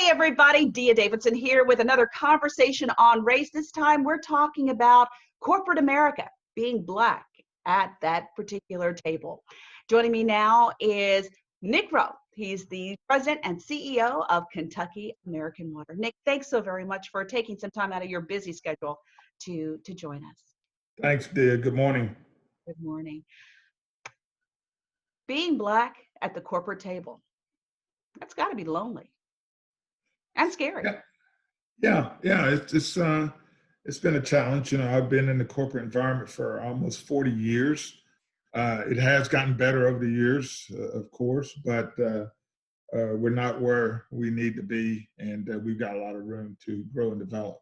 Hey everybody, Dia Davidson here with another conversation on race. This time we're talking about corporate America, being Black at that particular table. Joining me now is Nick Rowe. He's the president and CEO of Kentucky American Water. Nick, thanks so very much for taking some time out of your busy schedule to join us. Thanks, Dia. Good morning. Good morning. Being Black at the corporate table, that's got to be lonely and scary. Yeah. It's been a challenge. I've been in the corporate environment for almost 40 years. It has gotten better over the years, of course, but we're not where we need to be, and we've got a lot of room to grow and develop.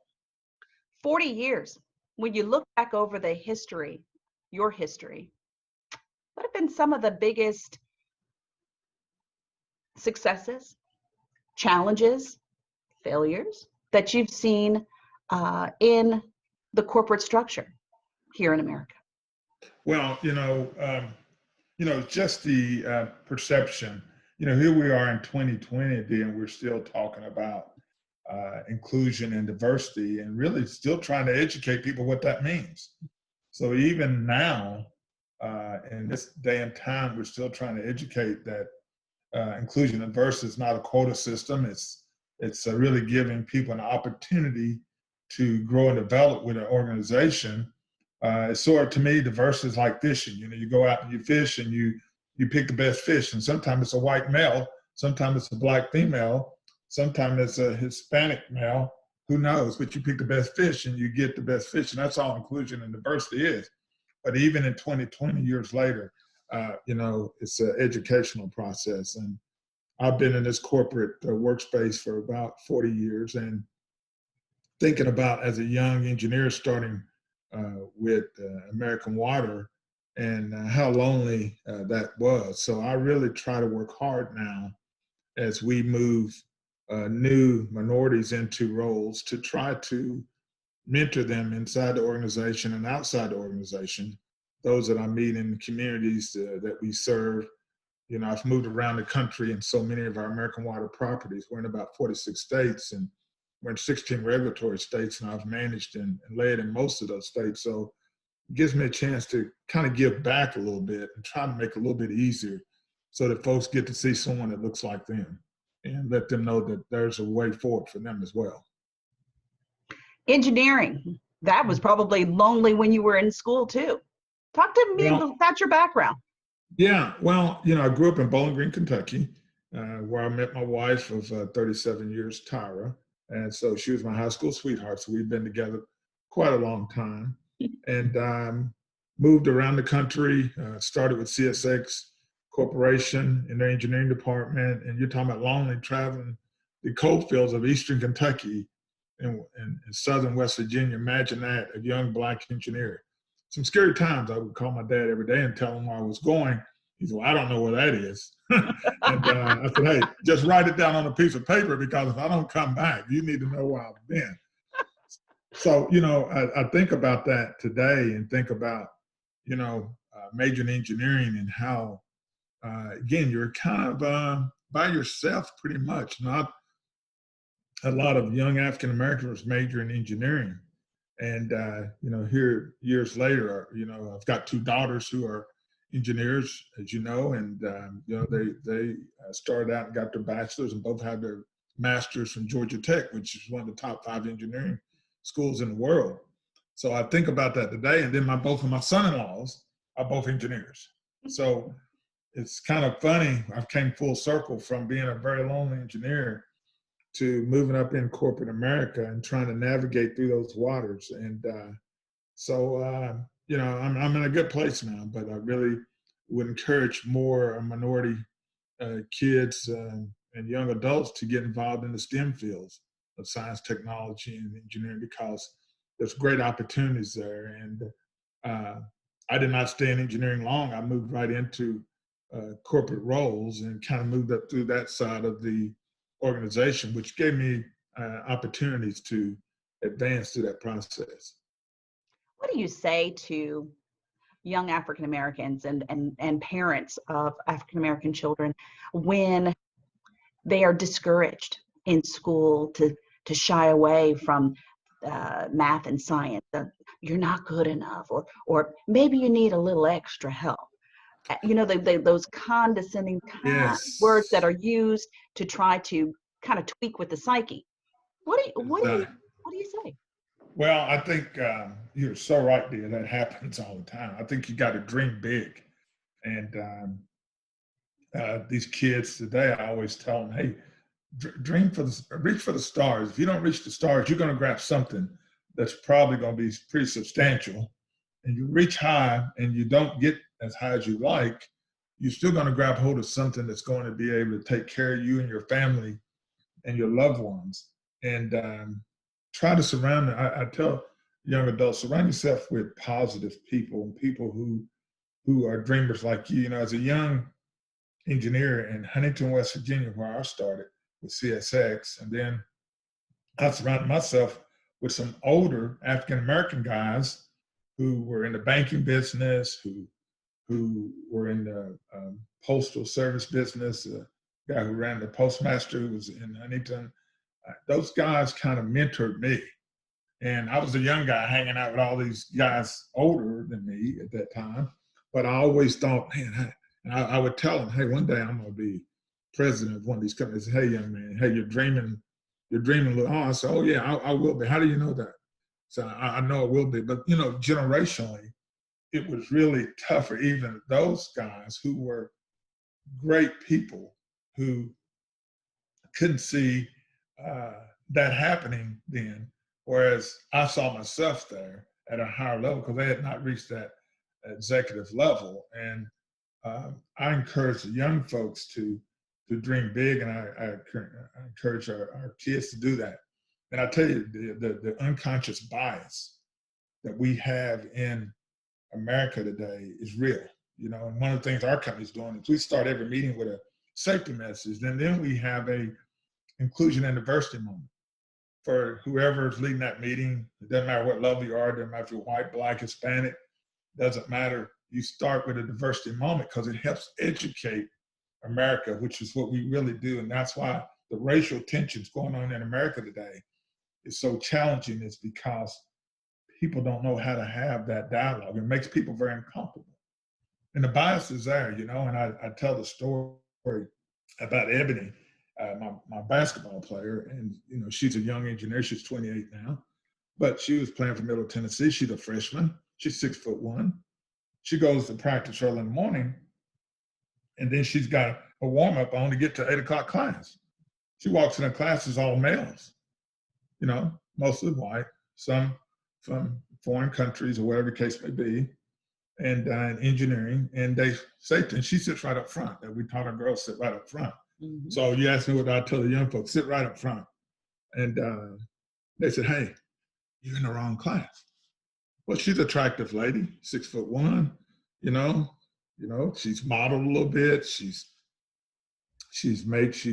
40 years. When you look back over the history, your history, what have been some of the biggest successes, challenges, failures that you've seen in the corporate structure here in America? Well, just the perception. Here we are in 2020, and we're still talking about inclusion and diversity, and really still trying to educate people what that means. So even now, in this day and time, we're still trying to educate that inclusion and diversity is not a quota system. It's really giving people an opportunity to grow and develop with an organization. It's sort of, to me, diversity is like fishing. You go out and you fish and you pick the best fish, and sometimes it's a white male, sometimes it's a Black female, sometimes it's a Hispanic male, who knows, but you pick the best fish and you get the best fish, and that's all inclusion and diversity is. But even in 20 years later, it's an educational process. And I've been in this corporate workspace for about 40 years, and thinking about, as a young engineer starting with American Water, and how lonely that was. So I really try to work hard now as we move new minorities into roles to try to mentor them inside the organization and outside the organization, those that I meet in communities that we serve. I've moved around the country in so many of our American Water properties. We're in about 46 states, and we're in 16 regulatory states, and I've managed and led in most of those states. So it gives me a chance to kind of give back a little bit and try to make it a little bit easier so that folks get to see someone that looks like them and let them know that there's a way forward for them as well. Engineering, that was probably lonely when you were in school too. Talk to me about your background. Yeah, well, I grew up in Bowling Green, Kentucky, where I met my wife of 37 years, Tyra. And so she was my high school sweetheart. So we've been together quite a long time, and moved around the country, started with CSX Corporation in their engineering department. And you're talking about lonely, traveling the coal fields of Eastern Kentucky and Southern West Virginia. Imagine that, a young Black engineer. Some scary times. I would call my dad every day and tell him where I was going. He said, "Well, I don't know where that is." And I said, "Hey, just write it down on a piece of paper, because if I don't come back, you need to know where I've been." So, I think about that today, and think about, majoring in engineering, and how, again, you're kind of by yourself pretty much. Not a lot of young African Americans major in engineering. And, here years later, I've got two daughters who are engineers, as you know, and, they started out and got their bachelor's, and both have their master's from Georgia Tech, which is one of the top 5 engineering schools in the world. So I think about that today. And then both of my son-in-laws are both engineers. So it's kind of funny. I've came full circle from being a very lonely engineer to moving up in corporate America and trying to navigate through those waters. And I'm in a good place now, but I really would encourage more minority kids and young adults to get involved in the STEM fields of science, technology, and engineering, because there's great opportunities there. And I did not stay in engineering long. I moved right into corporate roles and kind of moved up through that side of the organization, which gave me opportunities to advance through that process. What do you say to young African Americans and parents of African American children when they are discouraged in school to shy away from math and science. You're not good enough, or maybe you need a little extra help. You know, those condescending words that Yes. are used to try to kind of tweak with the psyche. Exactly. What do you say? Well, I think you're so right, dear. That happens all the time. I think you got to dream big. And these kids today, I always tell them, hey, dream for reach for the stars. If you don't reach the stars, you're going to grab something that's probably going to be pretty substantial. And you reach high and you don't get as high as you like, you're still going to grab hold of something that's going to be able to take care of you and your family and your loved ones. And try to surround. I tell young adults, surround yourself with positive people and people who are dreamers like you. You know, as a young engineer in Huntington, West Virginia, where I started with CSX, and then I surrounded myself with some older African American guys who were in the banking business, who were in the postal service business. A guy who ran the postmaster who was in Huntington. Those guys kind of mentored me. And I was a young guy hanging out with all these guys older than me at that time. But I always thought, man, I would tell them, hey, one day I'm going to be president of one of these companies. Hey, young man, hey, you're dreaming a little. Oh, I said, oh, yeah, I will be. How do you know that? So I know it will be. But, you know, generationally, it was really tough for even those guys who were great people who couldn't see that happening then, whereas I saw myself there at a higher level because they had not reached that executive level. And I encourage the young folks to dream big, and I encourage our kids to do that. And I tell you, the unconscious bias that we have in America today is real. You know, and one of the things our company's doing is we start every meeting with a safety message, and then we have a inclusion and diversity moment for whoever's leading that meeting. It doesn't matter what level you are, it doesn't matter if you're white, black, Hispanic, doesn't matter. You start with a diversity moment because it helps educate America, which is what we really do. And that's why the racial tensions going on in America today is so challenging, is because people don't know how to have that dialogue. It makes people very uncomfortable. And the bias is there, you know, and I tell the story about Ebony, my basketball player, and you know, she's a young engineer. She's 28 now, but she was playing for Middle Tennessee. She's a freshman. She's 6'1". She goes to practice early in the morning, and then she's got a warm up on to get to 8 o'clock class. She walks in the classes all males, you know, mostly white, some from foreign countries or whatever the case may be, and in engineering. And they say, and she sits right up front. And we taught our girls sit right up front. Mm-hmm. So you asked me what I tell the young folks, sit right up front. And they said, hey, you're in the wrong class. Well, she's an attractive lady, 6'1", you know, she's modeled a little bit. She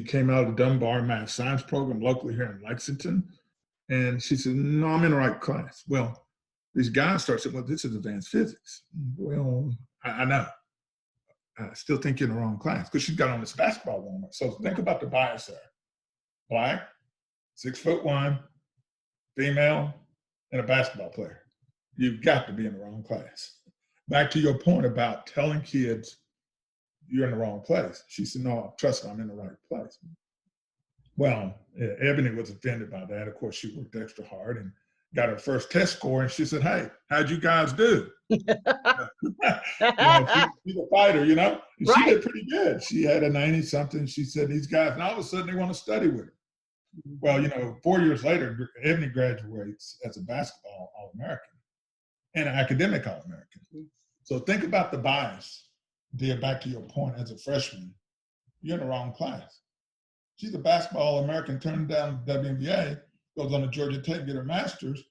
came out of the Dunbar math science program locally here in Lexington. And she said, no, I'm in the right class. Well, these guys start saying, well, this is advanced physics. Well, I know. I still think you're in the wrong class because she's got on this basketball warm-up. So think about the bias there. Black, 6'1", female, and a basketball player. You've got to be in the wrong class. Back to your point about telling kids you're in the wrong place. She said, no, trust me, I'm in the right place. Well, Ebony was offended by that. Of course, she worked extra hard and got her first test score. And she said, hey, how'd you guys do? You know, she's a fighter, you know. And right. She did pretty good. She had a 90-something. She said, these guys, and all of a sudden they want to study with her. Well, you know, 4 years later, Ebony graduates as a basketball All-American and an academic All-American. So think about the bias. Dia, back to your point, as a freshman, you're in the wrong class. She's a basketball All-American, turned down the WNBA, goes on to Georgia Tech, get her master's,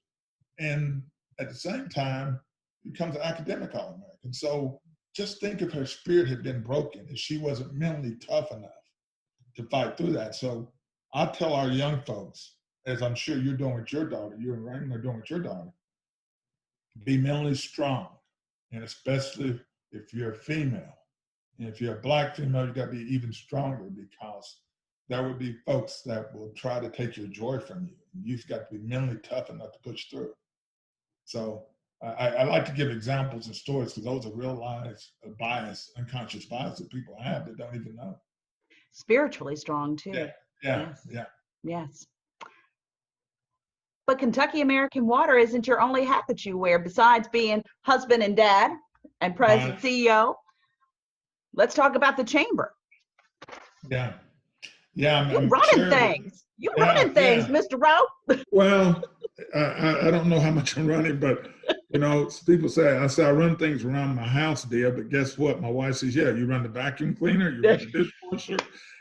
and at the same time becomes an academic All-American. So just think if her spirit had been broken, if she wasn't mentally tough enough to fight through that. So I tell our young folks, as I'm sure you're doing with your daughter, you and Raymond are doing with your daughter, be mentally strong, and especially if you're a female. And if you're a Black female, you got to be even stronger, because there would be folks that will try to take your joy from you. You've got to be mentally tough enough to push through. So I like to give examples and stories because those are real lives of bias, unconscious bias that people have that don't even know. Spiritually strong too. Yeah, yeah, Yes. yeah. Yes. But Kentucky American Water isn't your only hat that you wear. Besides being husband and dad and president CEO, let's talk about the chamber. Yeah, yeah. You I'm running chair. things. You Yeah, running things, yeah. Mr. Rowe. Well, I don't know how much I'm running, but people say I run things around my house, Dia. But guess what? My wife says, yeah, you run the vacuum cleaner, you run the dishwasher.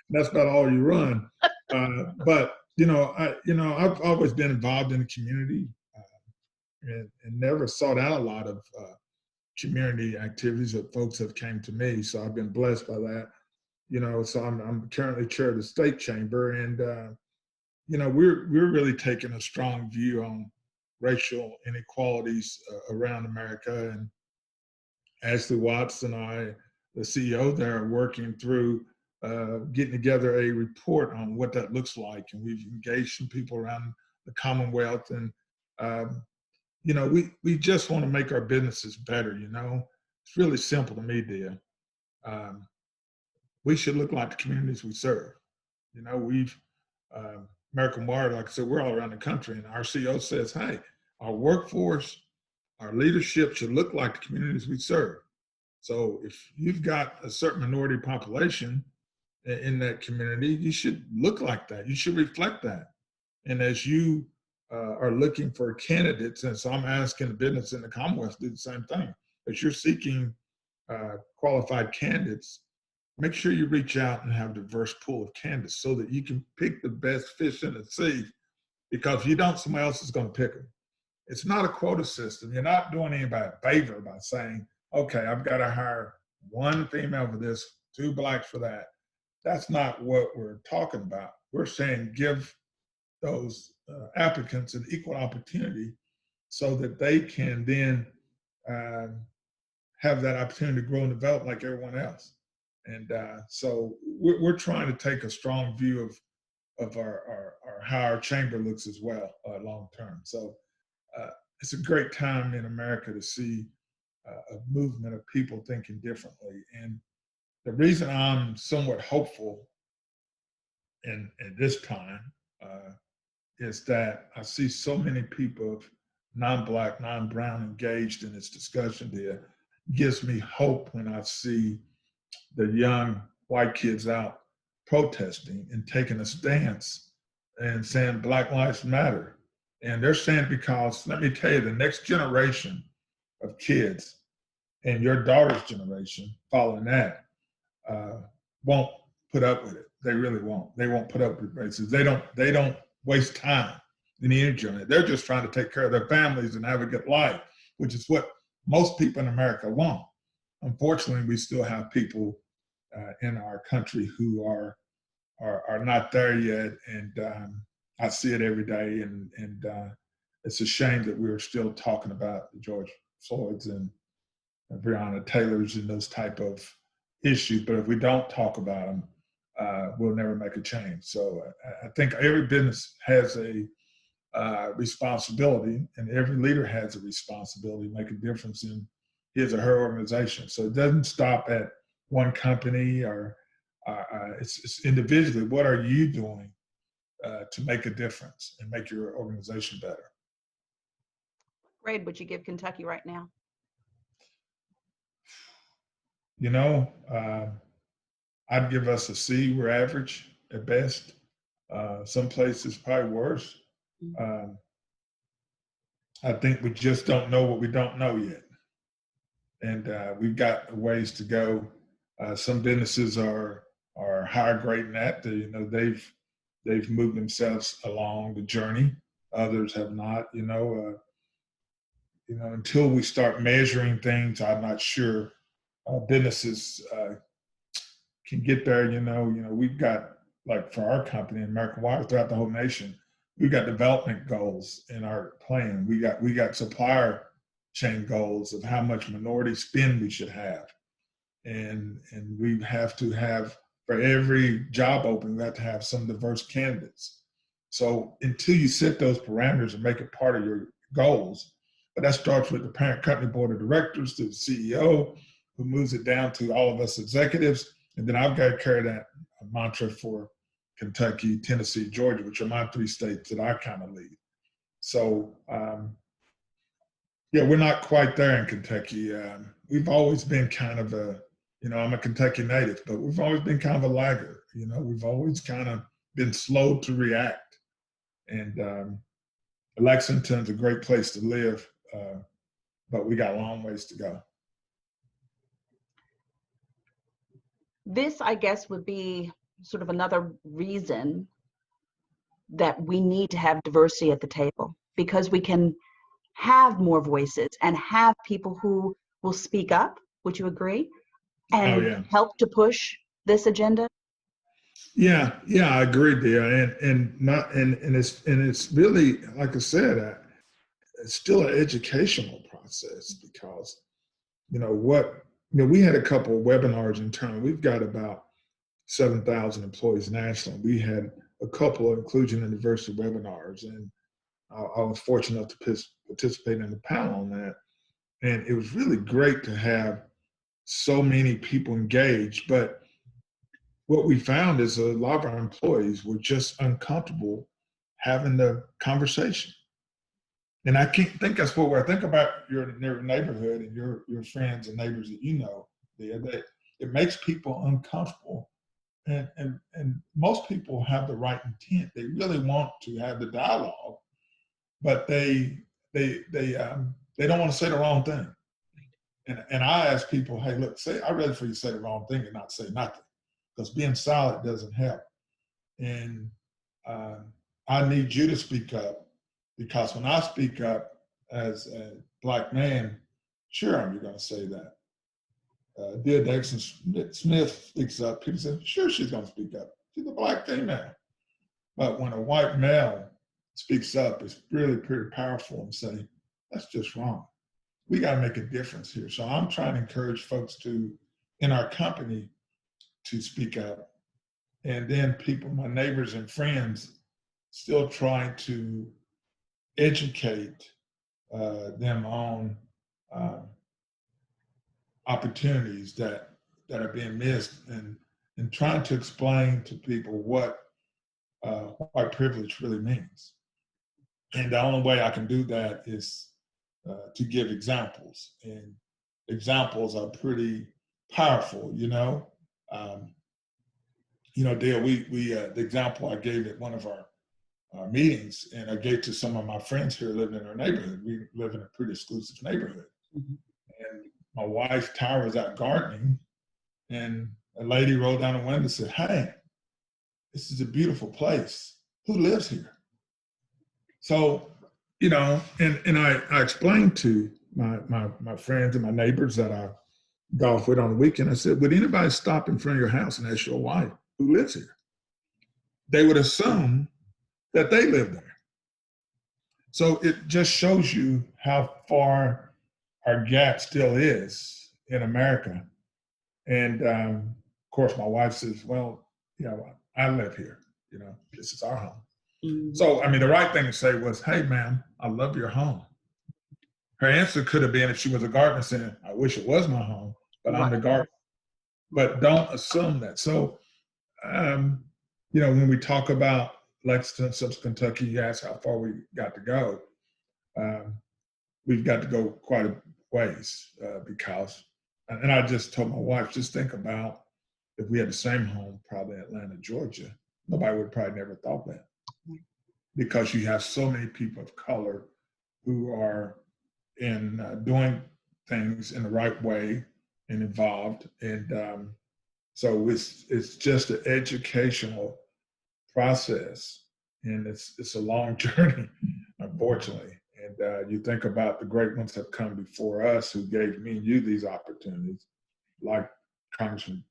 That's about all you run. But I've always been involved in the community and never sought out a lot of community activities that folks have came to me. So I've been blessed by that. So I'm currently chair of the state chamber, and we're really taking a strong view on racial inequalities around America. And Ashley Watts and I, the CEO there, are working through getting together a report on what that looks like. And we've engaged some people around the Commonwealth. And, we just want to make our businesses better. It's really simple to me, Dia. We should look like the communities we serve. We've American Water, like I said, we're all around the country, and our CEO says, hey, our workforce, our leadership should look like the communities we serve. So if you've got a certain minority population in that community, you should look like that. You should reflect that. And as you are looking for candidates, and so I'm asking the business in the Commonwealth to do the same thing, as you're seeking qualified candidates, make sure you reach out and have a diverse pool of candidates so that you can pick the best fish in the sea, because if you don't, somebody else is going to pick them. It's not a quota system. You're not doing anybody a favor by saying, okay, I've got to hire one female for this, two blacks for that. That's not what we're talking about. We're saying give those applicants an equal opportunity so that they can then have that opportunity to grow and develop like everyone else. And so we're trying to take a strong view of our how our chamber looks as well long term. So it's a great time in America to see a movement of people thinking differently. And the reason I'm somewhat hopeful in this time is that I see so many people of non-Black, non-brown engaged in this discussion there. Gives me hope when I see the young white kids out protesting and taking a stance and saying Black Lives Matter. And they're saying because, let me tell you, the next generation of kids and your daughter's generation following that won't put up with it. They really won't. They won't put up with racism. They don't waste time and energy on it. They're just trying to take care of their families and have a good life, which is what most people in America want. Unfortunately, we still have people in our country who are not there yet, and I see it every day, and it's a shame that we're still talking about the George Floyd's and Breonna Taylor's and those type of issues. But if we don't talk about them, we'll never make a change. So I think every business has a responsibility, and every leader has a responsibility to make a difference in his or her organization. So it doesn't stop at one company or it's individually. What are you doing to make a difference and make your organization better? What grade would you give Kentucky right now? I'd give us a C. We're average at best. Some places probably worse. I think we just don't know what we don't know yet. And we've got ways to go. Some businesses are higher grade than that. They've moved themselves along the journey. Others have not. Until we start measuring things, I'm not sure businesses can get there. We've got, like for our company, American Water, throughout the whole nation, we've got development goals in our plan. We got supplier chain goals of how much minority spend we should have. And we have to have for every job opening, we have to have some diverse candidates. So until you set those parameters and make it part of your goals, but that starts with the parent company board of directors to the CEO, who moves it down to all of us executives. And then I've got to carry that mantra for Kentucky, Tennessee, Georgia, which are my 3 states that I kind of lead. So, yeah, we're not quite there in Kentucky. We've always been kind of I'm a Kentucky native, but we've always been kind of a laggard. We've always kind of been slow to react. And Lexington's a great place to live, but we got a long ways to go. This, I guess, would be sort of another reason that we need to have diversity at the table, because we can have more voices and have people who will speak up. Would you agree? And help to push this agenda? Yeah, I agree, Dia, and it's really, like I said, it's still an educational process, because we had a couple of webinars internally. We've got about 7,000 employees nationally. We had a couple of inclusion and diversity webinars, and I was fortunate enough to participate in the panel on that. And it was really great to have so many people engaged. But what we found is a lot of our employees were just uncomfortable having the conversation. And I think that's what I think about your neighborhood and your friends and neighbors that that it makes people uncomfortable. And most people have the right intent. They really want to have the dialogue, but they don't want to say the wrong thing. And I ask people, hey, look, I'd rather for you to say the wrong thing and not say nothing, because being silent doesn't help. And I need you to speak up, because when I speak up as a Black man, sure, you're going to say that. Dia Davidson Smith speaks up. People say, sure, she's going to speak up. She's a Black female. But when a white male speaks up, it's really pretty powerful, and say, that's just wrong. We got to make a difference here. So I'm trying to encourage folks in our company, to speak up. And then people, my neighbors and friends, still trying to educate them on opportunities that are being missed, and trying to explain to people what white privilege really means. And the only way I can do that is to give examples, and examples are pretty powerful. Dia, the example I gave at one of our meetings, and I gave to some of my friends here living in our neighborhood. We live in a pretty exclusive neighborhood. Mm-hmm. And my wife, Tyra, was out gardening, and a lady rolled down the window and said, hey, this is a beautiful place. Who lives here? So, and I explained to my friends and my neighbors that I golf with on the weekend, I said, would anybody stop in front of your house and ask your wife who lives here? They would assume that they live there. So it just shows you how far our gap still is in America. And of course, my wife says, well, I live here, this is our home. Mm-hmm. So, the right thing to say was, hey, ma'am, I love your home. Her answer could have been, if she was a gardener, saying, I wish it was my home, but right. I'm the gardener. But don't assume that. So, when we talk about Lexington, Kentucky, you ask how far we got to go. We've got to go quite a ways because, and I just told my wife, just think about if we had the same home, probably in Atlanta, Georgia, nobody would probably never thought that. Because you have so many people of color who are doing things in the right way and involved. And so it's just an educational process, and it's a long journey, unfortunately. And you think about the great ones that have come before us who gave me and you these opportunities, like Congressman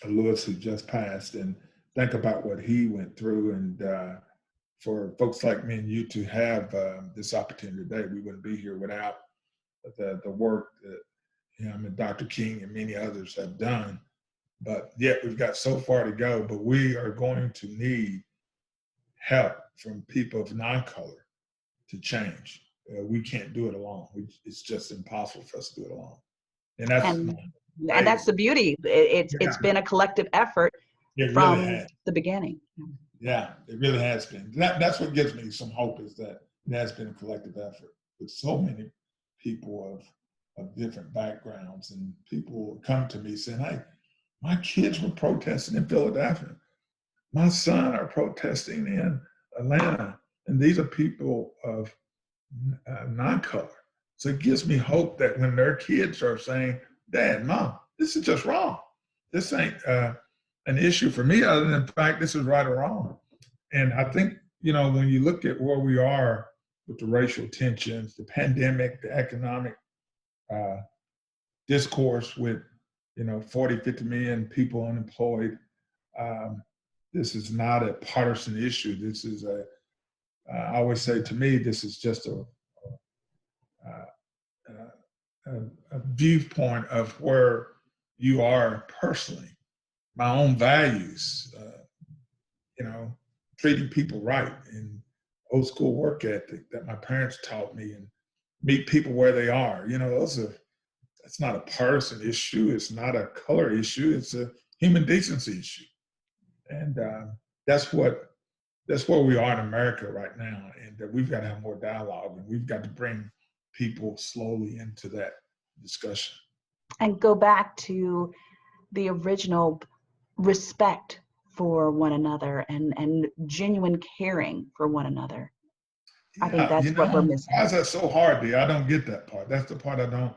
Lewis, who just passed, and think about what he went through. And for folks like me and you to have this opportunity today, we wouldn't be here without the work that him and Dr. King and many others have done. but yet we've got so far to go. But we are going to need help from people of non-color to change. We can't do it alone. It's just impossible for us to do it alone. And that's And that's the beauty. It's been a collective effort really from has. the beginning. Yeah, it really has been. That's what gives me some hope, is that it has been a collective effort with so many people of different backgrounds, and people come to me saying, hey, my kids were protesting in Philadelphia. My son are protesting in Atlanta. And these are people of non-color. So it gives me hope that when their kids are saying, Dad, Mom, this is just wrong. This ain't an issue for me, other than the fact this is right or wrong. And I think, when you look at where we are with the racial tensions, the pandemic, the economic discourse with, 40, 50 million people unemployed, this is not a partisan issue. This is I always say, to me, this is just a viewpoint of where you are personally, my own values, treating people right, and old school work ethic that my parents taught me, and meet people where they are. It's not a partisan issue. It's not a color issue. It's a human decency issue. And that's where we are in America right now. And that we've got to have more dialogue, and we've got to bring people slowly into that discussion. And go back to the original respect for one another and genuine caring for one another. I think that's what we're missing. Why is that so hard, Dee? I don't get that part. That's the part I don't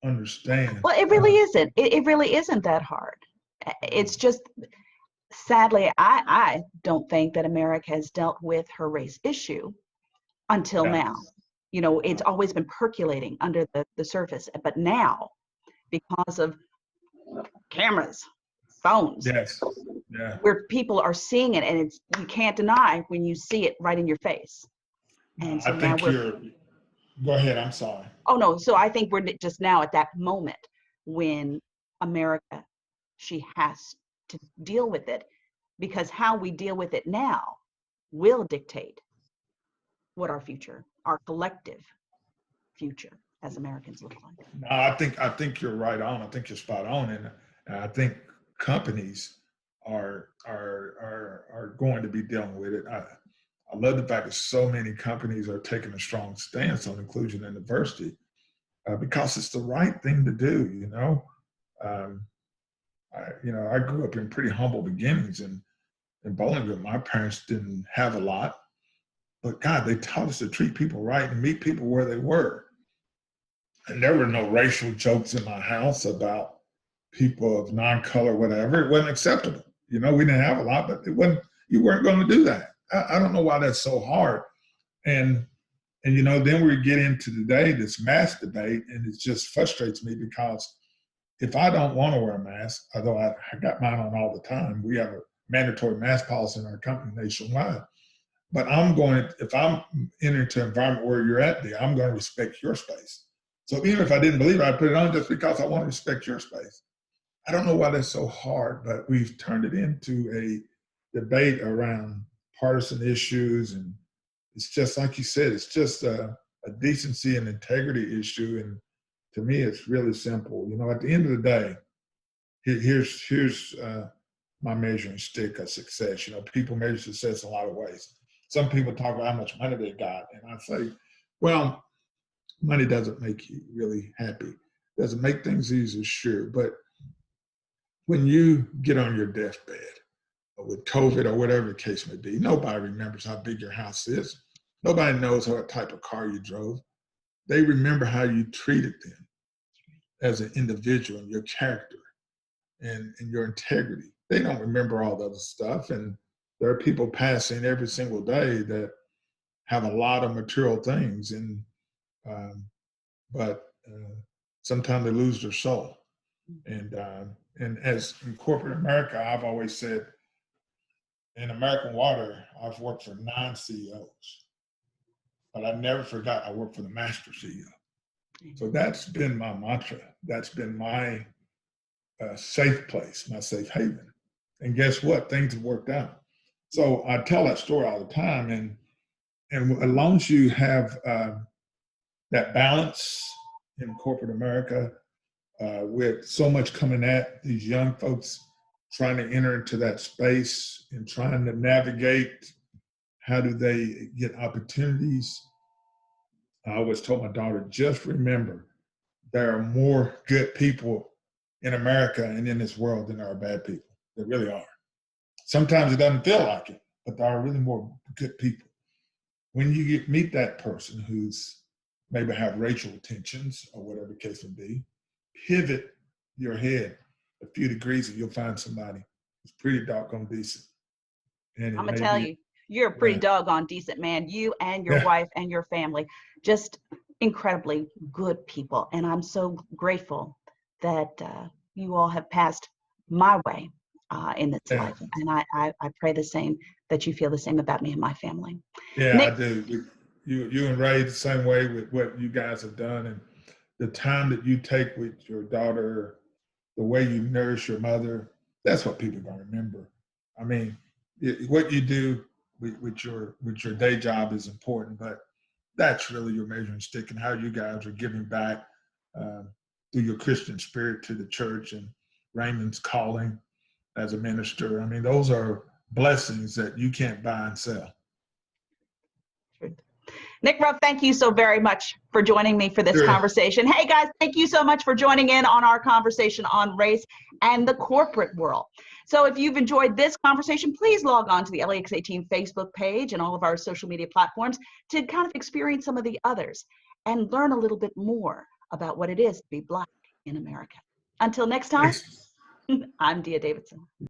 understand. Well, it really isn't. It really isn't that hard. It's just, sadly, I don't think that America has dealt with her race issue until now. It's always been percolating under the surface. But now, because of cameras, phones, yes, yeah, where people are seeing it, and you can't deny when you see it right in your face. And so I think go ahead, I'm sorry. Oh no, so I think we're just now at that moment when America, she has to deal with it, because how we deal with it now will dictate what our collective future as Americans look like. No, I think you're right on. I think you're spot on, and I think companies are going to be dealing with it. I love the fact that so many companies are taking a strong stance on inclusion and diversity, because it's the right thing to do. I grew up in pretty humble beginnings, and in Bowling Green, my parents didn't have a lot, but God, they taught us to treat people right and meet people where they were. And there were no racial jokes in my house about people of non-color, whatever. It wasn't acceptable. We didn't have a lot, but you weren't going to do that. I don't know why that's so hard. And then we get into today, this mask debate, and it just frustrates me, because if I don't want to wear a mask, although I got mine on all the time, we have a mandatory mask policy in our company nationwide. But if I'm entering into an environment where you're at there, I'm going to respect your space. So even if I didn't believe it, I'd put it on just because I want to respect your space. I don't know why that's so hard, but we've turned it into a debate around partisan issues. And it's just, like you said, it's just a decency and integrity issue. And to me, it's really simple. At the end of the day, here's my measuring stick of success. People measure success in a lot of ways. Some people talk about how much money they got, and I say, well, money doesn't make you really happy. Does it make things easier? Sure. But when you get on your deathbed, or with COVID or whatever the case may be, nobody remembers how big your house is. Nobody knows what type of car you drove. They remember how you treated them as an individual, and your character and your integrity. They don't remember all the other stuff. And there are people passing every single day that have a lot of material things, but sometimes they lose their soul. And as in corporate America, I've always said, in American Water, I've worked for 9 CEOs, but I never forgot I worked for the master CEO. So that's been my mantra. That's been my safe place, my safe haven. And guess what? Things have worked out. So I tell that story all the time. And as long as you have that balance in corporate America, with so much coming at these young folks trying to enter into that space and trying to navigate how do they get opportunities. I always told my daughter, just remember, there are more good people in America and in this world than there are bad people. There really are. Sometimes it doesn't feel like it, but there are really more good people. When you meet that person who's maybe have racial tensions or whatever the case may be, pivot your head a few degrees and you'll find somebody who's pretty doggone decent. And it I'm gonna may tell be, you, you're a pretty yeah, doggone decent man. You and your yeah, wife and your family, just incredibly good people. And I'm so grateful that you all have passed my way in this yeah, life. And I pray the same, that you feel the same about me and my family. yeah, I Nick, do. You and Ray the same way with what you guys have done, and the time that you take with your daughter, the way you nourish your mother, that's what people are going to remember. I mean, what you do with your day job is important, but that's really your measuring stick and how you guys are giving back through your Christian spirit to the church and Raymond's calling as a minister. I mean, those are blessings that you can't buy and sell. Nick Rowe, thank you so very much for joining me for this Sure. conversation. Hey guys, thank you so much for joining in on our conversation on race and the corporate world. So if you've enjoyed this conversation, please log on to the LAX18 Facebook page and all of our social media platforms to kind of experience some of the others and learn a little bit more about what it is to be Black in America. Until next time, Thanks. I'm Dia Davidson.